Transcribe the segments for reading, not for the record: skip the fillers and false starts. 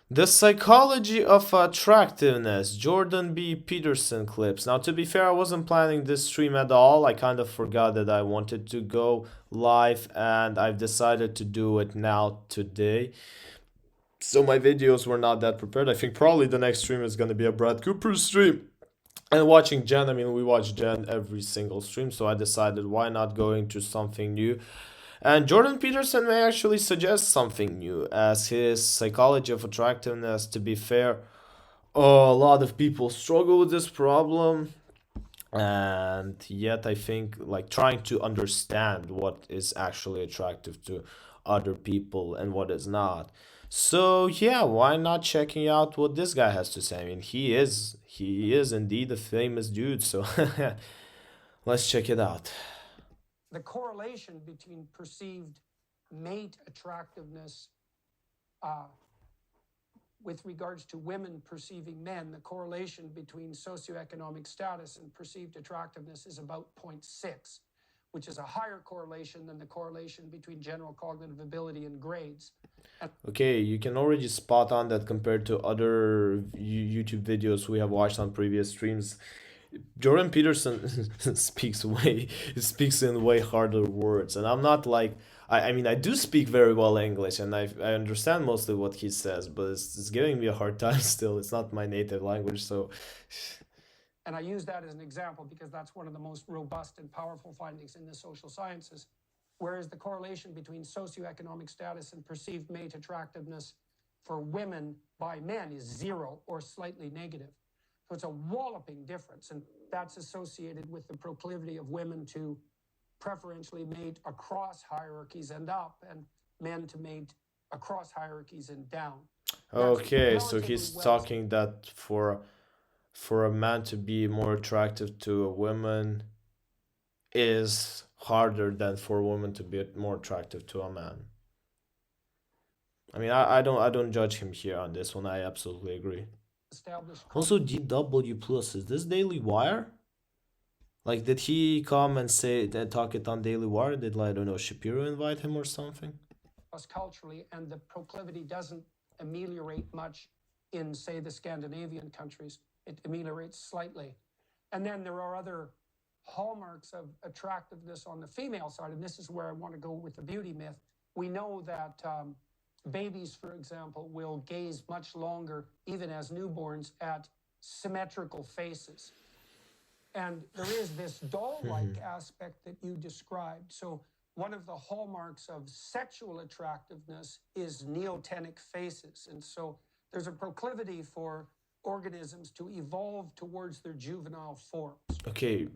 The Psychology of Attractiveness, Jordan B. Peterson clips. Now, to be fair, I wasn't planning this stream at all. I kind of forgot that I wanted to go live, and I've decided to do it now today. So my videos were not that prepared. I think probably the next stream is going to be a Brad Cooper stream. And watching Jen, I mean, we watch Jen every single stream, so I decided why not going to something new. And Jordan Peterson may actually suggest something new as his Psychology of Attractiveness. To be fair, a lot of people struggle with this problem, and yet I think like trying to understand what is actually attractive to other people and what is not. So yeah, why not checking out what this guy has to say? I mean, he is indeed a famous dude, so let's check it out. The correlation between perceived mate attractiveness with regards to women perceiving men, the correlation between socioeconomic status and perceived attractiveness is about 0.6, which is a higher correlation than the correlation between general cognitive ability and grades. Okay, you can already spot on that compared to other YouTube videos we have watched on previous streams. Jordan Peterson speaks in way harder words, and I'm not like I mean I do speak very well English, and I understand mostly what he says, but it's giving me a hard time still. It's not my native language, so And I use that as an example because that's one of the most robust and powerful findings in the social sciences. Whereas the correlation between socioeconomic status and perceived mate attractiveness for women by men is zero or slightly negative. So it's a walloping difference. And that's associated with the proclivity of women to preferentially mate across hierarchies and up, and men to mate across hierarchies and down. That's okay, so relatively he's well. talking that for a man to be more attractive to a woman is harder than for a woman to be more attractive to a man. I mean, I don't judge him here on this one. I absolutely agree. Established Also, DW plus is this Daily Wire? Like, did he come and say and talk it on Daily Wire? Did like, I don't know, Shapiro invite him or something? us culturally, and the proclivity doesn't ameliorate much in, say, the Scandinavian countries. It ameliorates slightly. And then there are other hallmarks of attractiveness on the female side, and this is where I want to go with the beauty myth. We know that babies, for example, will gaze much longer, even as newborns, at symmetrical faces. And there is this doll-like aspect that you described. So one of the hallmarks of sexual attractiveness is neotenic faces. And so there's a proclivity for organisms to evolve towards their juvenile forms. Okay,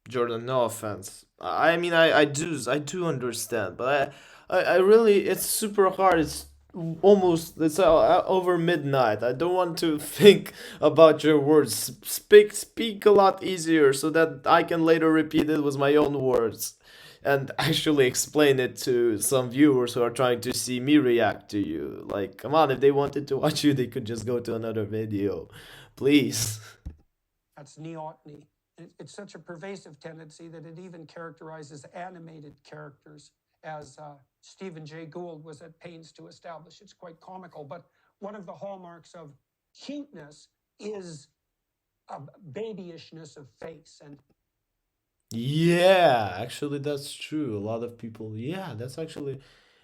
Jordan, no offense. I mean, I do understand, but I really, it's super hard. It's almost, it's over midnight. I don't want to think about your words. Speak a lot easier so that I can later repeat it with my own words and actually explain it to some viewers who are trying to see me react to you. Like, come on, if they wanted to watch you, they could just go to another video. Please. That's neoteny. It's such a pervasive tendency that it even characterizes animated characters, as Stephen Jay Gould was at pains to establish. It's quite comical, but one of the hallmarks of cuteness is a babyishness of face. And Yeah, actually, that's true. A lot of people. Yeah, that's actually.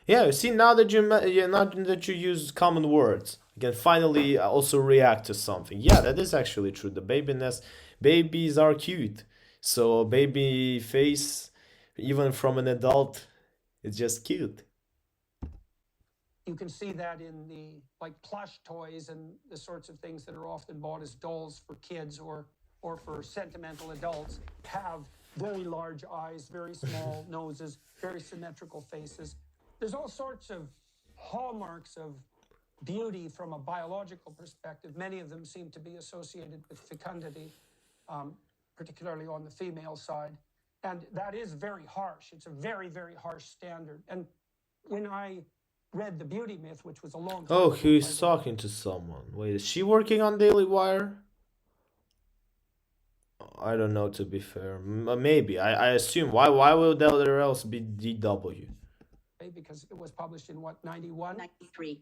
Yeah, see, now that yeah, now that you use common words, I can finally also react to something. Yeah, that is actually true. The babiness, babies are cute. So a baby face, even from an adult, it's just cute. you can see that in the like plush toys and the sorts of things that are often bought as dolls for kids or for sentimental adults have very large eyes, very small noses, very symmetrical faces. There's all sorts of hallmarks of beauty from a biological perspective. Many of them seem to be associated with fecundity, particularly on the female side. And that is very harsh. It's a very, very harsh standard. And when I read The Beauty Myth, which was a long time Oh, ago, he's talking to someone. Wait, is she working on Daily Wire? I don't know. To be fair, maybe. I assume. Why would there else be DW? because it was published in what, 91? 93,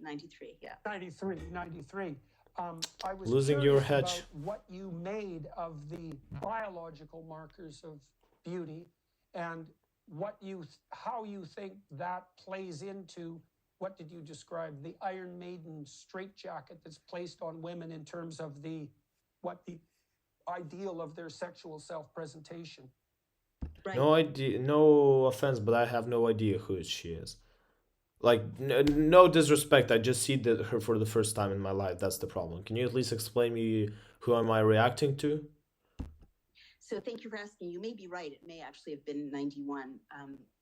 yeah. 93. I was Losing your curious hedge. about what you made of the biological markers of beauty and how you think that plays into, what did you describe, the Iron Maiden straitjacket that's placed on women in terms of the ideal of their sexual self-presentation. Right. No idea. No offense, but I have no idea who she is. Like, no disrespect. I just see her for the first time in my life. That's the problem. Can you at least explain me who am I reacting to? So thank you for asking. You may be right. It may actually have been 91.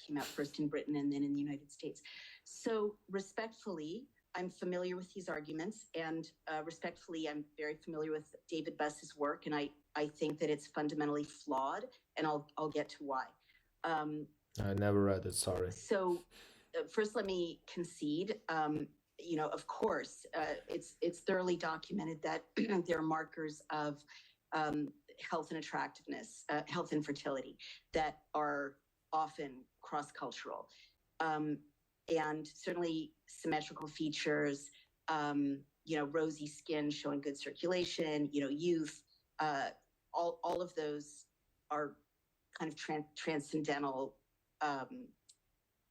Came out first in Britain and then in the United States. So respectfully, I'm familiar with these arguments, and respectfully, I'm very familiar with David Buss's work, and I think that it's fundamentally flawed, and I'll get to why. I never read it. Sorry. So first, let me concede. Of course, it's thoroughly documented that there are markers of health and attractiveness, health and fertility that are often cross-cultural. And certainly symmetrical features, rosy skin showing good circulation, youth, all of those are kind of transcendental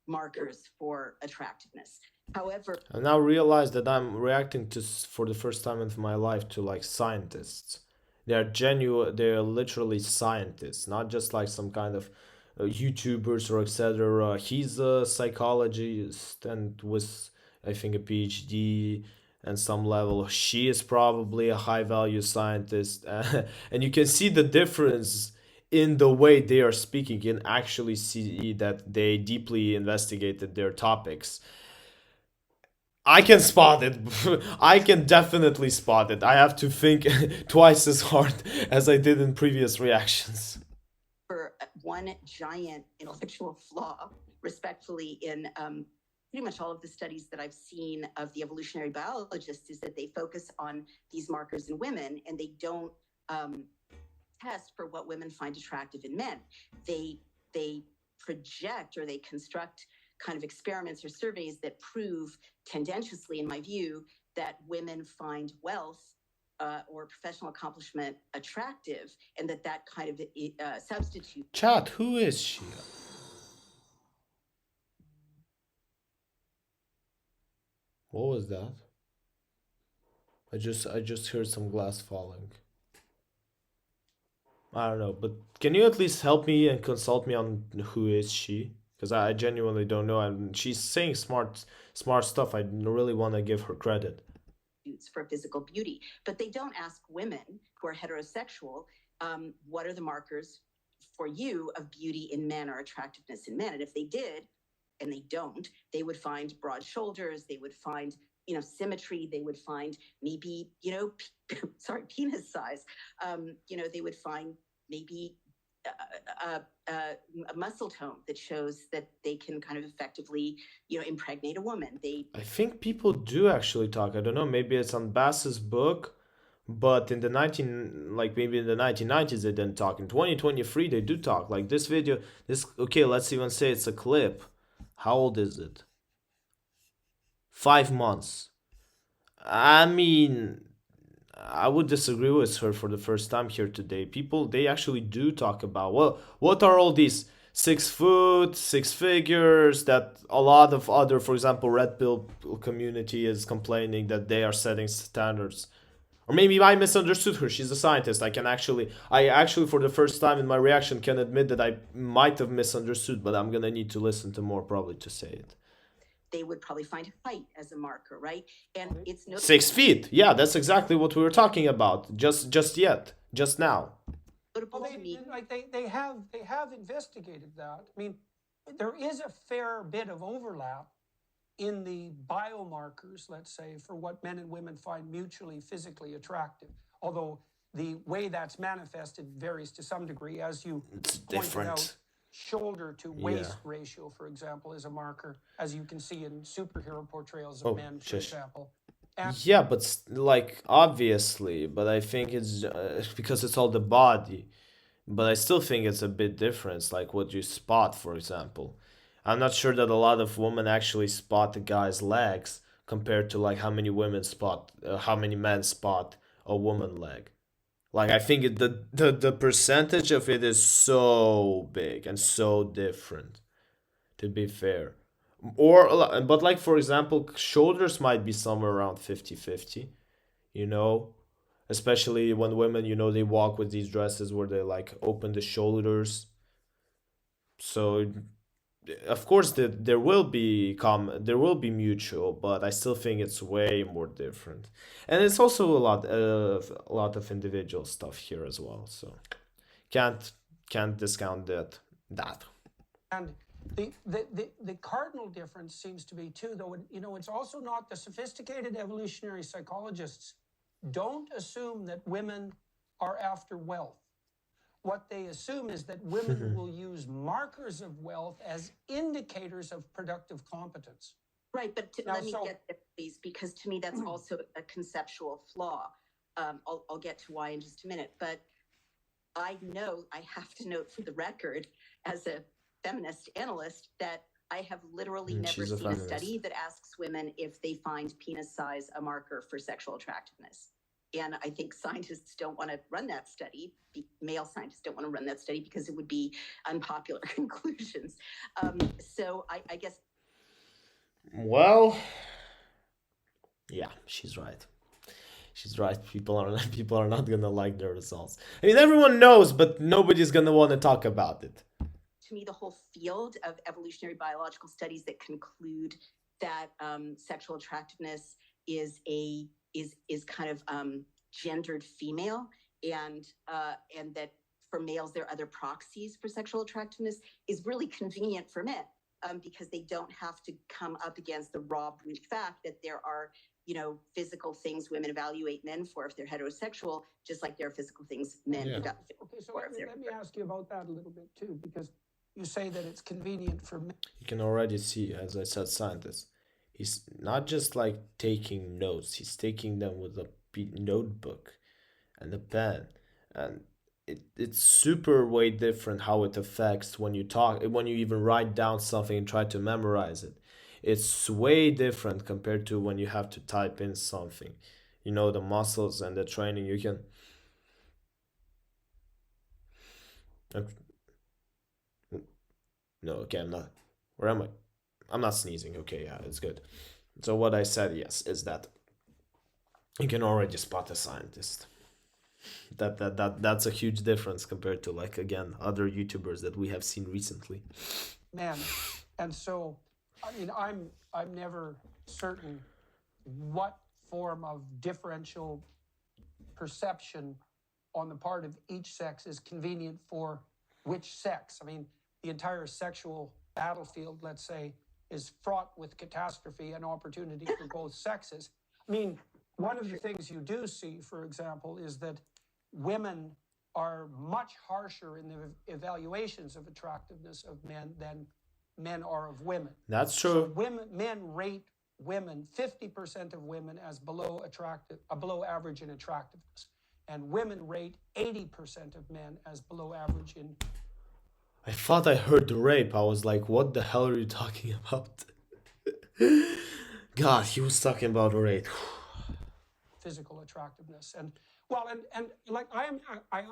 markers for attractiveness. However, I now realize that I'm reacting to, for the first time in my life, to like scientists. They're genuine. They're literally scientists, not just like some kind of YouTubers or etc. He's a psychologist and with, I think, a PhD and some level. She is probably a high value scientist, and you can see the difference in the way they are speaking. You can actually see that they deeply investigated their topics. I can spot it. I can definitely spot it. I have to think twice as hard as I did in previous reactions. For one giant intellectual flaw, respectfully, in pretty much all of the studies that I've seen of the evolutionary biologists, is that they focus on these markers in women and they don't test for what women find attractive in men. They project or they construct kind of experiments or surveys that prove tendentiously, in my view, that women find wealth or professional accomplishment attractive, and that kind of substitute. Chat, who is she? What was that? I just heard some glass falling. I don't know, but can you at least help me and consult me on who is she? Because I genuinely don't know, and she's saying smart stuff. I really want to give her credit. For physical beauty, but they don't ask women who are heterosexual, what are the markers for you of beauty in men or attractiveness in men? And if they did, and they don't, they would find broad shoulders, they would find symmetry, they would find maybe penis size, they would find maybe a muscle tone that shows that they can kind of effectively impregnate a woman. I think people do actually talk. I don't know, maybe it's on Bass's book, but in the 1990s they didn't talk. In 2023 they do talk. Like this video, okay, let's even say it's a clip. How old is it? 5 months. I mean, I would disagree with her for the first time here today. People, they actually do talk about, well, what are all these 6 foot, six figures that a lot of other, for example, red pill community is complaining that they are setting standards. Or maybe I misunderstood her. She's a scientist. I actually, for the first time in my reaction, can admit that I might have misunderstood, but I'm gonna need to listen to more probably to say it. They would probably find height as a marker, right? And it's no 6 feet. Yeah, that's exactly what we were talking about. Just now. Well, they have investigated that. I mean, there is a fair bit of overlap in the biomarkers, let's say, for what men and women find mutually physically attractive. Although the way that's manifested varies to some degree, as you It's pointed different. out. Shoulder to waist Yeah. ratio, for example, is a marker, as you can see in superhero portrayals of Oh, men, for shush. example. And Yeah, but like obviously, but I think it's because it's all the body. But I still think it's a bit different, like what you spot, for example. I'm not sure that a lot of women actually spot the guy's legs compared to like how many men spot a woman leg. Like I think the percentage of it is so big and so different. To be fair, but like for example, shoulders might be somewhere around 50-50. You know, especially when women, they walk with these dresses where they like open the shoulders. So of course there will be mutual, but I still think it's way more different, and it's also a lot of individual stuff here as well. So can't can't discount that. And the cardinal difference seems to be too, though, it's also not the sophisticated evolutionary psychologists don't assume that women are after wealth. What they assume is that women will use markers of wealth as indicators of productive competence. Right, but let me get there, please, because to me that's also a conceptual flaw. I'll get to why in just a minute, but I have to note for the record, as a feminist analyst, that I have literally never seen a study that asks women if they find penis size a marker for sexual attractiveness. And I think scientists don't want to run that study. Male scientists don't want to run that study because it would be unpopular conclusions. So I guess. Well, yeah, she's right. She's right. People are not gonna like the results. I mean, everyone knows, but nobody's gonna want to talk about it. To me, the whole field of evolutionary biological studies that conclude that sexual attractiveness is kind of gendered female, and that for males there are other proxies for sexual attractiveness is really convenient for men, because they don't have to come up against the raw brute fact that there are physical things women evaluate men for if they're heterosexual, just like there are physical things men evaluate. Okay, so let me ask you about that a little bit too, because you say that it's convenient for men. You can already see, as I said, scientists. He's not just like taking notes; he's taking them with a notebook and a pen, and it's super way different how it affects when you even write down something and try to memorize it. It's way different compared to when you have to type in something. The muscles and the training you can. No, okay, I'm not. Where am I? I'm not sneezing. Okay, yeah, it's good. So what I said, yes, is that you can already spot a scientist. That's a huge difference compared to, like, again, other YouTubers that we have seen recently. Man, and so I mean, I'm never certain what form of differential perception on the part of each sex is convenient for which sex. I mean, the entire sexual battlefield, let's say, is fraught with catastrophe and opportunity for both sexes. I mean, one of the things you do see, for example, is that women are much harsher in the evaluations of attractiveness of men than men are of women. That's true. So men rate women, 50% of women, as below average in attractiveness, and women rate 80% of men as below average in. I thought I heard the rape. I was like, what the hell are you talking about? God, he was talking about rape. Physical attractiveness. And well, and like I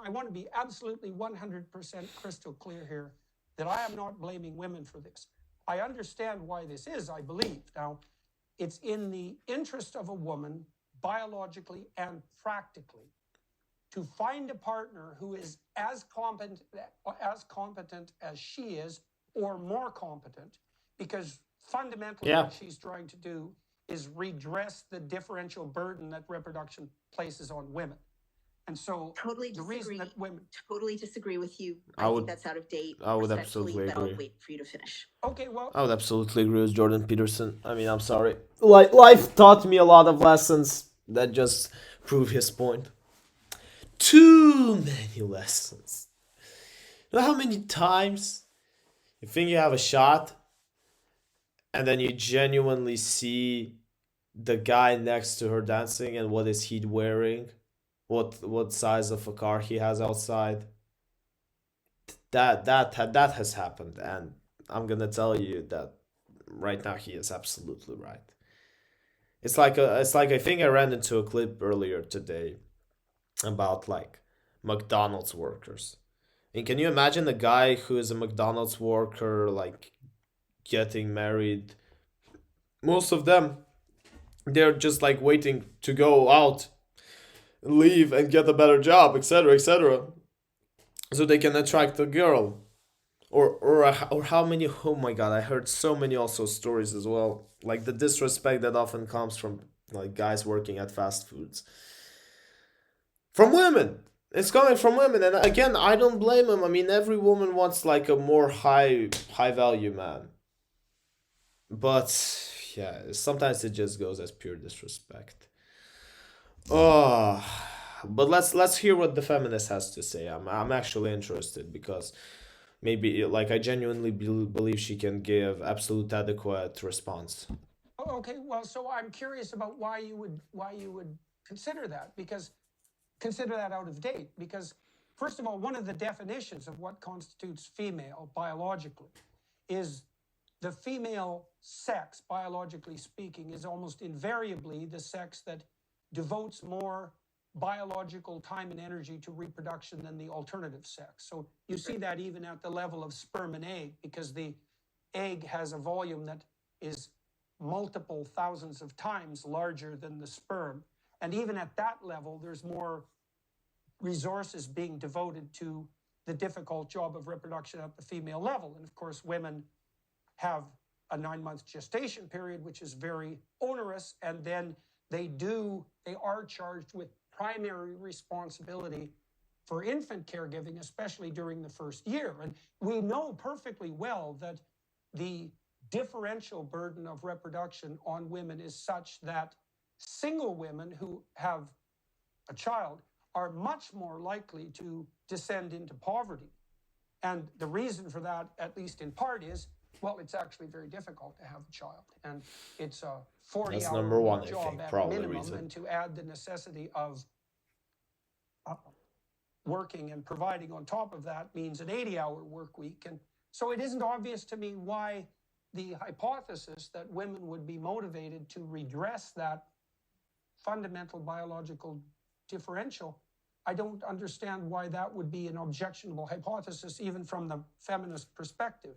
want to be absolutely 100% crystal clear here that I am not blaming women for this. I understand why this is, I believe. Now, it's in the interest of a woman, biologically and practically, to find a partner who is as competent as she is, or more competent, because fundamentally what she's trying to do is redress the differential burden that reproduction places on women. And so the reason that women totally disagree with you. I think that's out of date. I would absolutely agree. I'll wait for you to finish. Okay, well, I would absolutely agree with Jordan Peterson. I mean, I'm sorry. Life taught me a lot of lessons that just prove his point. Too many lessons. You know how many times you think you have a shot, and then you genuinely see the guy next to her dancing, and what is he wearing? What size of a car he has outside? That has happened, and I'm gonna tell you that right now he is absolutely right. It's like I think I ran into a clip earlier today about like McDonald's workers. And can you imagine a guy who is a McDonald's worker like getting married? Most of them, they're just like waiting to go out, leave and get a better job, etc., etc., so they can attract a girl. Or how many, oh my god, I heard so many also stories as well, like the disrespect that often comes from like guys working at fast foods from women. It's coming from women, and again, I don't blame them. I mean, every woman wants like a more high value man, but yeah, sometimes it just goes as pure disrespect. Oh, but let's hear what the feminist has to say. I'm actually interested because maybe like I genuinely believe she can give absolute adequate response. Oh, okay, well, so I'm curious about why you would consider that, because consider that out of date. Because first of all, one of the definitions of what constitutes female biologically is the female sex, biologically speaking, is almost invariably the sex that devotes more biological time and energy to reproduction than the alternative sex. So you see that even at the level of sperm and egg, because the egg has a volume that is multiple thousands of times larger than the sperm. And even at that level, there's more resources being devoted to the difficult job of reproduction at the female level. And of course, women have a 9-month gestation period, which is very onerous. And then they are charged with primary responsibility for infant caregiving, especially during the first year. And we know perfectly well that the differential burden of reproduction on women is such that single women who have a child are much more likely to descend into poverty. And the reason for that, at least in part, is, well, it's actually very difficult to have a child. And it's a 40-hour job at minimum. And to add the necessity of working and providing on top of that means an 80-hour work week. And so it isn't obvious to me why the hypothesis that women would be motivated to redress that fundamental biological differential, I don't understand why that would be an objectionable hypothesis, even from the feminist perspective.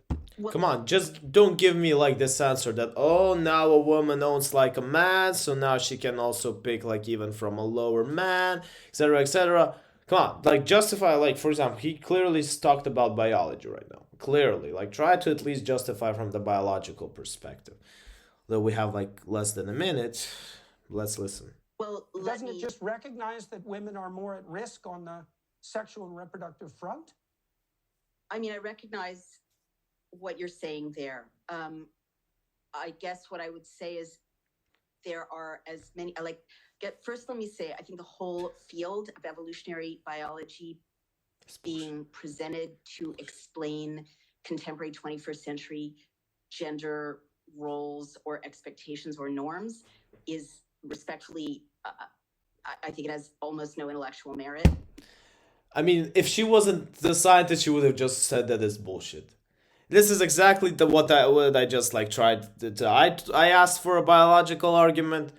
Come on, just don't give me like this answer that, oh, now a woman owns like a man, so now she can also pick like even from a lower man, etc., etc. Come on, like justify, like for example, he clearly talked about biology right now. Clearly, like try to at least justify from the biological perspective. Though we have like less than a minute, let's listen. Well, doesn't it just recognize that women are more at risk on the sexual and reproductive front? I mean, I recognize what you're saying there. I guess what I would say is there are as many, first let me say, I think the whole field of evolutionary biology being presented to explain contemporary 21st century gender roles or expectations or norms is respectfully, I think it has almost no intellectual merit. I mean, if she wasn't the scientist, she would have just said that it's bullshit. This is exactly what I just like tried to I asked for a biological argument.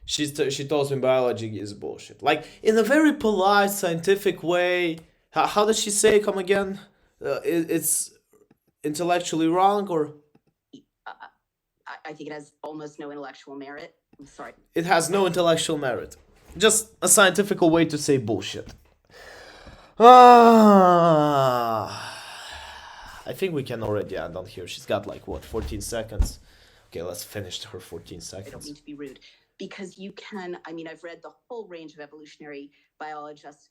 She told me biology is bullshit. Like in a very polite, scientific way. How does she say? Come again? It's intellectually wrong, or I think it has almost no intellectual merit. I'm sorry. It has no intellectual merit. Just a scientific way to say bullshit. I think we can already end on here. She's got like what, 14 seconds. Okay, let's finish her 14 seconds. I don't mean to be rude, because you can, I mean, I've read the whole range of evolutionary biologists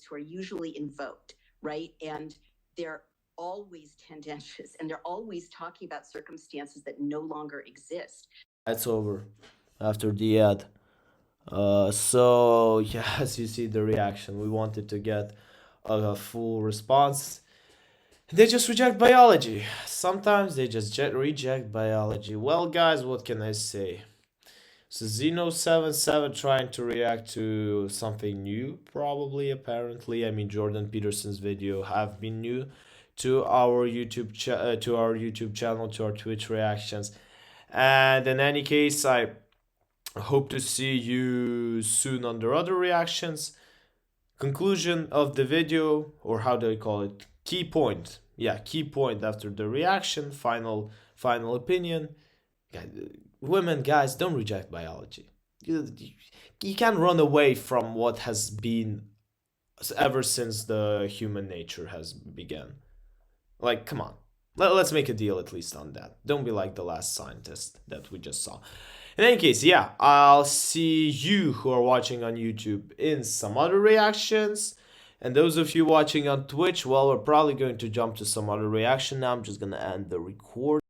who are usually invoked, right? And they're always tendentious, and they're always talking about circumstances that no longer exist. That's over after the ad. So yeah, as you see the reaction, we wanted to get a full response. They just reject biology. Sometimes they just reject biology. Well, guys, what can I say? So zynoVII7 trying to react to something new, probably, apparently. I mean, Jordan Peterson's video have been new to our YouTube channel, to our Twitch reactions. And in any case, I hope to see you soon under other reactions. Conclusion of the video, or how do I call it? Key point. Yeah, key point after the reaction. Final opinion. Women, guys, don't reject biology. You can't run away from what has been ever since the human nature has begun. Like, come on. Let's make a deal at least on that. Don't be like the last scientist that we just saw. In any case, yeah, I'll see you who are watching on YouTube in some other reactions. And those of you watching on Twitch, well, we're probably going to jump to some other reaction now. I'm just gonna end the record.